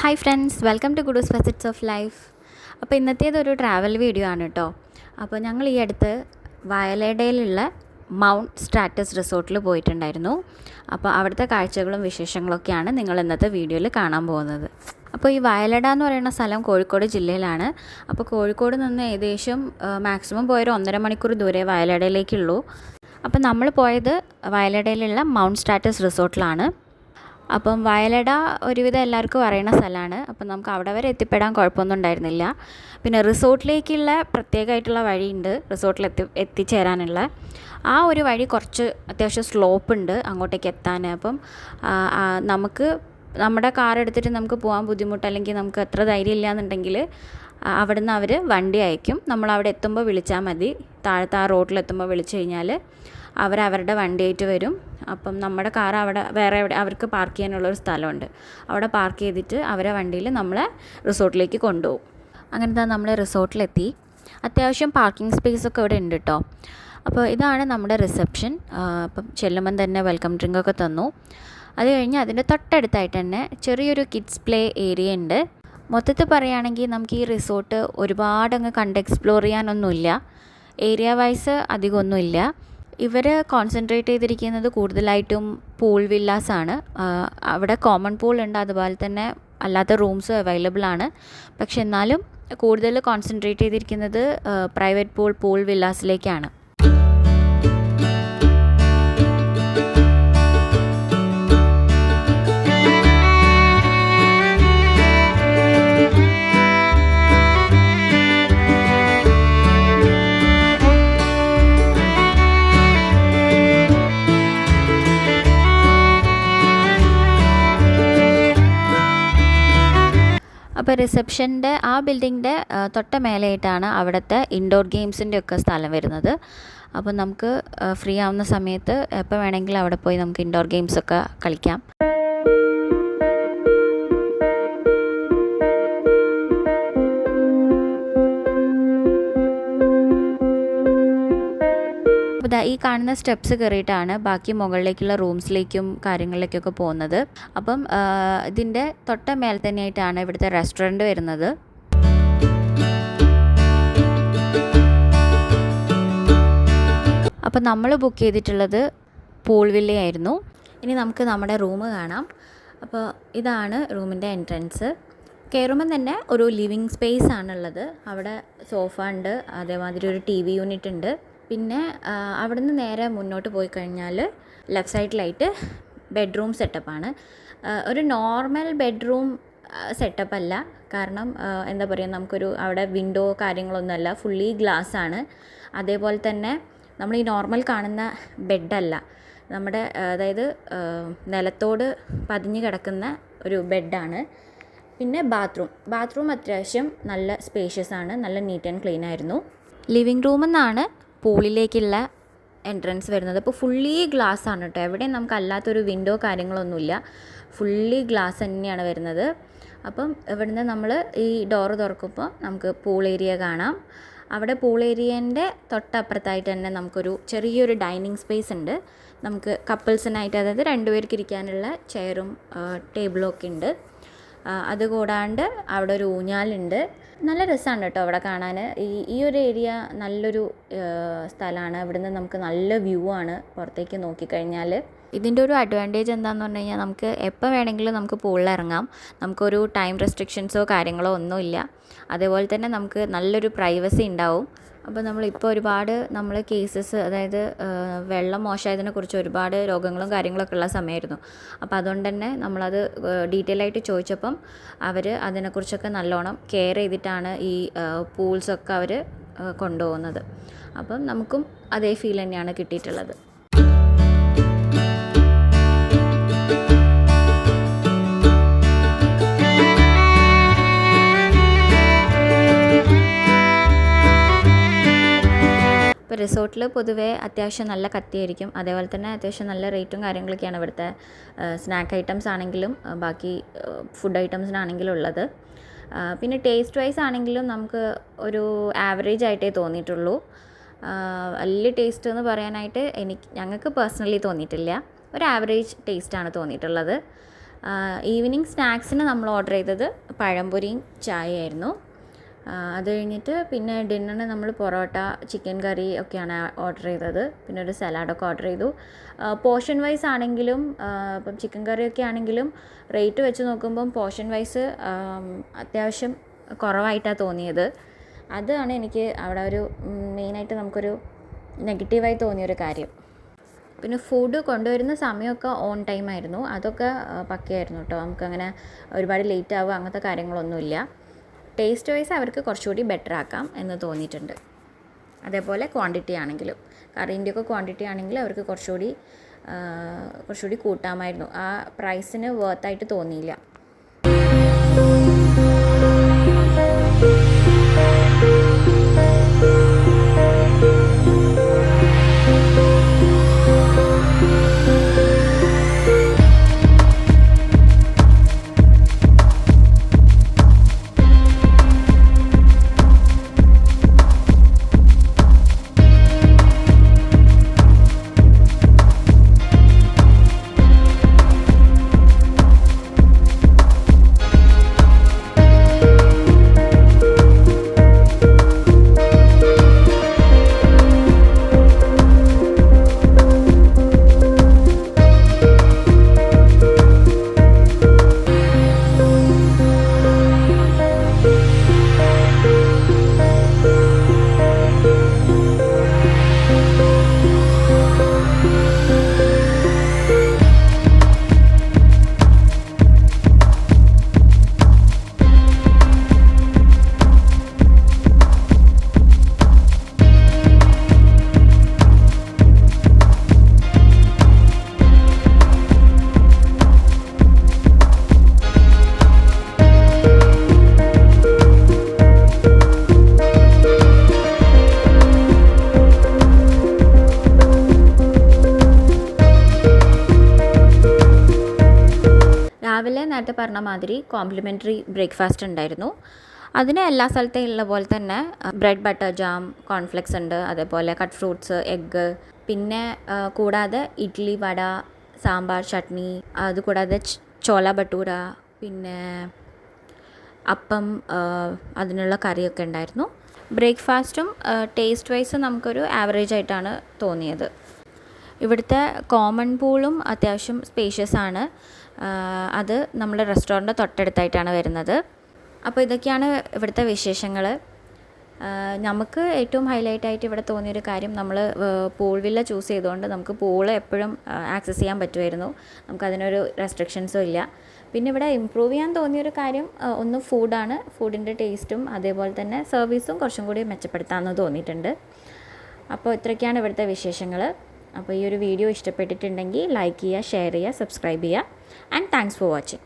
Hi friends, welcome to Guddu's facets of life. അപ്പോൾ ഇന്നത്തേതൊരു travel video ആണ് കേട്ടോ. അപ്പോൾ ഞങ്ങൾ ഈ അടുത്ത് വയലടയിലുള്ള മൗണ്ട് സ്ട്രാറ്റസ് റിസോർട്ടിൽ പോയിട്ടുണ്ടായിരുന്നു. അപ്പോൾ അവിടുത്തെ കാഴ്ചകളും വിശേഷങ്ങളൊക്കെയാണ് നിങ്ങൾ ഇന്നത്തെ വീഡിയോയിൽ കാണാൻ പോകുന്നത്. അപ്പോൾ ഈ വയലട എന്ന് പറയുന്ന സ്ഥലം കോഴിക്കോട് ജില്ലയിലാണ്. അപ്പോൾ കോഴിക്കോട് നിന്ന് ഏകദേശം മാക്സിമം പോയൊരു 1.5 മണിക്കൂർ ദൂരെ വയലടയിലേക്കുള്ളൂ. അപ്പോൾ നമ്മൾ പോയത് വയലടയിലുള്ള മൗണ്ട് സ്ട്രാറ്റസ് റിസോർട്ടിലാണ്. അപ്പം വയലട ഒരുവിധം എല്ലാവർക്കും അറിയുന്ന സ്ഥലമാണ്. അപ്പം നമുക്ക് അവിടെ വരെ എത്തിപ്പെടാൻ കുഴപ്പമൊന്നും ഉണ്ടായിരുന്നില്ല. പിന്നെ റിസോർട്ടിലേക്കുള്ള പ്രത്യേകമായിട്ടുള്ള വഴിയുണ്ട്, റിസോർട്ടിൽ എത്തിച്ചേരാനുള്ള ആ ഒരു വഴി കുറച്ച് അത്യാവശ്യം സ്ലോപ്പ് ഉണ്ട് അങ്ങോട്ടേക്ക് എത്താൻ. അപ്പം നമുക്ക് നമ്മുടെ കാർ എടുത്തിട്ട് നമുക്ക് പോകാൻ ബുദ്ധിമുട്ട്, അല്ലെങ്കിൽ നമുക്ക് അത്ര ധൈര്യം ഇല്ല എന്നുണ്ടെങ്കിൽ അവിടുന്ന് അവർ വണ്ടി അയക്കും. നമ്മളവിടെ എത്തുമ്പോൾ വിളിച്ചാൽ മതി. താഴത്തെ ആ റോഡിലെത്തുമ്പോൾ വിളിച്ചു കഴിഞ്ഞാൽ അവരവരുടെ വണ്ടിയായിട്ട് വരും. അപ്പം നമ്മുടെ കാർ അവിടെ വേറെ എവിടെ അവർക്ക് പാർക്ക് ചെയ്യാനുള്ളൊരു സ്ഥലമുണ്ട്, അവിടെ പാർക്ക് ചെയ്തിട്ട് അവരെ വണ്ടിയിൽ നമ്മളെ റിസോർട്ടിലേക്ക് കൊണ്ടുപോകും. അങ്ങനത്തെ നമ്മൾ റിസോർട്ടിലെത്തി. അത്യാവശ്യം പാർക്കിംഗ് സ്പേസൊക്കെ ഇവിടെ ഉണ്ട് കേട്ടോ. അപ്പോൾ ഇതാണ് നമ്മുടെ റിസപ്ഷൻ. അപ്പം ചെല്ലുമ്പം തന്നെ വെൽക്കം ഡ്രിങ്കൊക്കെ തന്നു. അത് കഴിഞ്ഞ് അതിൻ്റെ തൊട്ടടുത്തായിട്ട് തന്നെ ചെറിയൊരു കിഡ്സ് പ്ലേ ഏരിയ ഉണ്ട്. മൊത്തത്തിൽ പറയുകയാണെങ്കിൽ നമുക്ക് ഈ റിസോർട്ട് ഒരുപാടങ്ങ് കണ്ട് എക്സ്പ്ലോർ ചെയ്യാനൊന്നുമില്ല, ഏരിയ വൈസ് അധികമൊന്നുമില്ല. ഇവർ കോൺസെൻട്രേറ്റ് ചെയ്തിരിക്കുന്നത് കൂടുതലായിട്ടും പൂൾ വില്ലാസാണ്. അവിടെ കോമൺ പൂൾ ഉണ്ട്, അതുപോലെ തന്നെ അല്ലാത്ത റൂംസ് അവൈലബിൾ ആണ്. പക്ഷെ എന്നാലും കൂടുതൽ കോൺസെൻട്രേറ്റ് ചെയ്തിരിക്കുന്നത് പ്രൈവറ്റ് പൂൾ വില്ലാസിലേക്കാണ്. അപ്പോൾ റിസപ്ഷൻ്റെ ആ ബിൽഡിങ്ങിൻ്റെ തൊട്ട മേലെയായിട്ടാണ് അവിടുത്തെ ഇൻഡോർ ഗെയിംസിൻ്റെ ഒക്കെ സ്ഥലം വരുന്നത്. അപ്പോൾ നമുക്ക് ഫ്രീ ആവുന്ന സമയത്ത് എപ്പോൾ വേണമെങ്കിലും അവിടെ പോയി നമുക്ക് ഇൻഡോർ ഗെയിംസൊക്കെ കളിക്കാം. അപ്പോൾ ഈ കാണുന്ന സ്റ്റെപ്സ് കയറിയിട്ടാണ് ബാക്കി മുകളിലേക്കുള്ള റൂംസിലേക്കും കാര്യങ്ങളിലേക്കൊക്കെ പോകുന്നത്. അപ്പം ഇതിൻ്റെ തൊട്ട മേൽ തന്നെയായിട്ടാണ് ഇവിടുത്തെ റെസ്റ്റോറൻറ്റ് വരുന്നത്. അപ്പം നമ്മൾ ബുക്ക് ചെയ്തിട്ടുള്ളത് പൂൾ വില്ലയായിരുന്നു. ഇനി നമുക്ക് നമ്മുടെ റൂം കാണാം. അപ്പോൾ ഇതാണ് റൂമിൻ്റെ എൻട്രൻസ്. കയറുമ്പം തന്നെ ഒരു ലിവിങ് സ്പേസ് ആണുള്ളത്. അവിടെ സോഫ ഉണ്ട്, അതേമാതിരി ഒരു TV യൂണിറ്റ് ഉണ്ട്. പിന്നെ അവിടുന്ന് നേരെ മുന്നോട്ട് പോയി കഴിഞ്ഞാൽ ലെഫ്റ്റ് സൈഡിലായിട്ട് ബെഡ്റൂം സെറ്റപ്പാണ്. ഒരു നോർമൽ ബെഡ്റൂം സെറ്റപ്പ് അല്ല, കാരണം എന്താ പറയുക, നമുക്കൊരു അവിടെ വിൻഡോ കാര്യങ്ങളൊന്നുമല്ല, ഫുള്ളി ഗ്ലാസ് ആണ്. അതേപോലെ തന്നെ നമ്മൾ ഈ നോർമൽ കാണുന്ന ബെഡല്ല, നമ്മുടെ അതായത് നിലത്തോട് പതിഞ്ഞ് കിടക്കുന്ന ഒരു ബെഡാണ്. പിന്നെ ബാത്റൂം അത്യാവശ്യം നല്ല സ്പേഷ്യസ് ആണ്, നല്ല നീറ്റ് ആൻഡ് ക്ലീൻ ആയിരുന്നു. ലിവിങ് റൂമിൽ നിന്നാണ് പൂളിലേക്കുള്ള എൻട്രൻസ് വരുന്നത്. അപ്പോൾ ഫുള്ളി ഗ്ലാസ് ആണ് കേട്ടോ, എവിടെയും നമുക്ക് അല്ലാത്തൊരു വിൻഡോ കാര്യങ്ങളൊന്നുമില്ല, ഫുള്ളി ഗ്ലാസ് തന്നെയാണ് വരുന്നത്. അപ്പം ഇവിടുന്ന് നമ്മൾ ഈ ഡോറ് തുറക്കുമ്പോൾ നമുക്ക് പൂൾ ഏരിയ കാണാം. അവിടെ പൂൾ ഏരിയേൻ്റെ തൊട്ടപ്പുറത്തായിട്ട് തന്നെ നമുക്കൊരു ചെറിയൊരു ഡൈനിങ് സ്പേസ് ഉണ്ട്. നമുക്ക് കപ്പിൾസിനായിട്ട്, അതായത് 2 പേർക്ക് ഇരിക്കാനുള്ള ചെയറും ടേബിളും ഒക്കെ ഉണ്ട്. അതുകൂടാണ്ട് അവിടെ ഒരു ഊഞ്ഞാലുണ്ട്. നല്ല രസമാണ് കേട്ടോ അവിടെ കാണാൻ. ഈ ഒരു ഏരിയ നല്ലൊരു സ്ഥലമാണ്. ഇവിടുന്ന് നമുക്ക് നല്ല വ്യൂ ആണ് പുറത്തേക്ക് നോക്കിക്കഴിഞ്ഞാൽ. ഇതിൻ്റെ ഒരു അഡ്വാൻറ്റേജ് എന്താണെന്ന് പറഞ്ഞു കഴിഞ്ഞാൽ നമുക്ക് എപ്പോൾ വേണമെങ്കിലും നമുക്ക് പൂളിൽ ഇറങ്ങാം. നമുക്കൊരു ടൈം റെസ്ട്രിക്ഷൻസോ കാര്യങ്ങളോ ഒന്നുമില്ല. അതേപോലെ തന്നെ നമുക്ക് നല്ലൊരു പ്രൈവസി ഉണ്ടാവും. അപ്പോൾ നമ്മളിപ്പോൾ ഒരുപാട് കേസസ്, അതായത് വെള്ളം മോശമായതിനെക്കുറിച്ച് ഒരുപാട് രോഗങ്ങളും കാര്യങ്ങളൊക്കെ ഉള്ള സമയമായിരുന്നു. അപ്പോൾ അതുകൊണ്ട് തന്നെ നമ്മളത് ഡീറ്റെയിൽ ആയിട്ട് ചോദിച്ചപ്പം അവർ അതിനെക്കുറിച്ചൊക്കെ നല്ലോണം കെയർ ചെയ്തിട്ടാണ് ഈ പൂൾസൊക്കെ അവർ കൊണ്ടുപോകുന്നത്. അപ്പം നമുക്കും അതേ ഫീൽ തന്നെയാണ് കിട്ടിയിട്ടുള്ളത്. ഇപ്പോൾ റിസോർട്ടിൽ പൊതുവേ അത്യാവശ്യം നല്ല കത്തിയായിരിക്കും. അതേപോലെ തന്നെ അത്യാവശ്യം നല്ല റേറ്റും കാര്യങ്ങളൊക്കെയാണ് ഇവിടുത്തെ സ്നാക്ക് ഐറ്റംസ് ആണെങ്കിലും ബാക്കി ഫുഡ് ഐറ്റംസിനാണെങ്കിലും ഉള്ളത്. പിന്നെ ടേസ്റ്റ് വൈസ് ആണെങ്കിലും നമുക്ക് ഒരു ആവറേജ് ആയിട്ടേ തോന്നിയിട്ടുള്ളൂ. വലിയ ടേസ്റ്റ് എന്ന് പറയാനായിട്ട് ഞങ്ങൾക്ക് പേഴ്സണലി തോന്നിയിട്ടില്ല. ഒരു ആവറേജ് ടേസ്റ്റാണ് തോന്നിയിട്ടുള്ളത്. ഈവനിങ് സ്നാക്സിന് നമ്മൾ ഓർഡർ ചെയ്തത് പഴംപൊരിയും ചായയായിരുന്നു. അത് കഴിഞ്ഞിട്ട് പിന്നെ ഡിന്നറിന് നമ്മൾ പൊറോട്ട, ചിക്കൻ കറി ഒക്കെയാണ് ഓർഡർ ചെയ്തത്. പിന്നെ ഒരു സലാഡൊക്കെ ഓർഡർ ചെയ്തു. പോർഷൻ വൈസ് ആണെങ്കിലും ഇപ്പം ചിക്കൻ കറിയൊക്കെ ആണെങ്കിലും റേറ്റ് വെച്ച് നോക്കുമ്പം പോർഷൻ വൈസ് അത്യാവശ്യം കുറവായിട്ടാണ് തോന്നിയത്. അതാണ് എനിക്ക് അവിടെ ഒരു മെയിനായിട്ട് നമുക്കൊരു നെഗറ്റീവായി തോന്നിയൊരു കാര്യം. പിന്നെ ഫുഡ് കൊണ്ടുവരുന്ന സമയമൊക്കെ ഓൺ ടൈം ആയിരുന്നു. അതൊക്കെ പക്കയായിരുന്നു കേട്ടോ. നമുക്കങ്ങനെ ഒരുപാട് ലേറ്റ് ആവുക അങ്ങനത്തെ കാര്യങ്ങളൊന്നുമില്ല. ടേസ്റ്റ് വൈസ് അവർക്ക് കുറച്ചുകൂടി ബെറ്റർ ആക്കാം എന്ന് തോന്നിയിട്ടുണ്ട്. അതേപോലെ ക്വാണ്ടിറ്റി ആണെങ്കിലും കറീൻ്റെയൊക്കെ ക്വാണ്ടിറ്റി ആണെങ്കിൽ അവർക്ക് കുറച്ചുകൂടി കൂട്ടാമായിരുന്നു. ആ പ്രൈസിന് വർത്തായിട്ട് തോന്നിയില്ല. രാവിലെ നേരത്തെ പറഞ്ഞ മാതിരി കോംപ്ലിമെൻ്ററി ബ്രേക്ക്ഫാസ്റ്റ് ഉണ്ടായിരുന്നു. അതിന് എല്ലാ സ്ഥലത്തെയും ഉള്ള പോലെ തന്നെ ബ്രെഡ് ബട്ടർ ജാം, കോൺഫ്ലെക്സ് ഉണ്ട്, അതേപോലെ കട്ട് ഫ്രൂട്ട്സ്, എഗ്ഗ്, പിന്നെ കൂടാതെ ഇഡ്ഡലി, വട, സാമ്പാർ, ചട്നി, അതുകൂടാതെ ചോല ഭട്ടൂര, പിന്നെ അപ്പം, അതിനുള്ള കറിയൊക്കെ ഉണ്ടായിരുന്നു. ബ്രേക്ക്ഫാസ്റ്റും ടേസ്റ്റ് വൈസ് നമുക്കൊരു ആവറേജ് ആയിട്ടാണ് തോന്നിയത്. ഇവിടുത്തെ കോമൺ പൂളും അത്യാവശ്യം സ്പേഷ്യസ് ആണ്. അത് നമ്മുടെ റെസ്റ്റോറൻറ്റ് തൊട്ടടുത്തായിട്ടാണ് വരുന്നത്. അപ്പോൾ ഇതൊക്കെയാണ് ഇവിടുത്തെ വിശേഷങ്ങൾ. നമുക്ക് ഏറ്റവും ഹൈലൈറ്റ് ആയിട്ട് ഇവിടെ തോന്നിയൊരു കാര്യം, നമ്മൾ പൂൾ വില്ല ചൂസ് ചെയ്തുകൊണ്ട് നമുക്ക് പൂൾ എപ്പോഴും ആക്സസ് ചെയ്യാൻ പറ്റുമായിരുന്നു. നമുക്കതിനൊരു റെസ്ട്രിക്ഷൻസും ഇല്ല. പിന്നെ ഇവിടെ ഇമ്പ്രൂവ് ചെയ്യാൻ തോന്നിയൊരു കാര്യം ഒന്ന് ഫുഡാണ്. ഫുഡിൻ്റെ ടേസ്റ്റും അതേപോലെ തന്നെ സർവീസും കുറച്ചും കൂടി മെച്ചപ്പെടുത്താമെന്ന് തോന്നിയിട്ടുണ്ട്. അപ്പോൾ ഇത്രയൊക്കെയാണ് ഇവിടുത്തെ വിശേഷങ്ങൾ. അപ്പോൾ ഈ ഒരു വീഡിയോ ഇഷ്ടപ്പെട്ടിട്ടുണ്ടെങ്കിൽ ലൈക്ക് ചെയ്യുക, ഷെയർ ചെയ്യുക, സബ്സ്ക്രൈബ് ചെയ്യുക. And thanks for watching.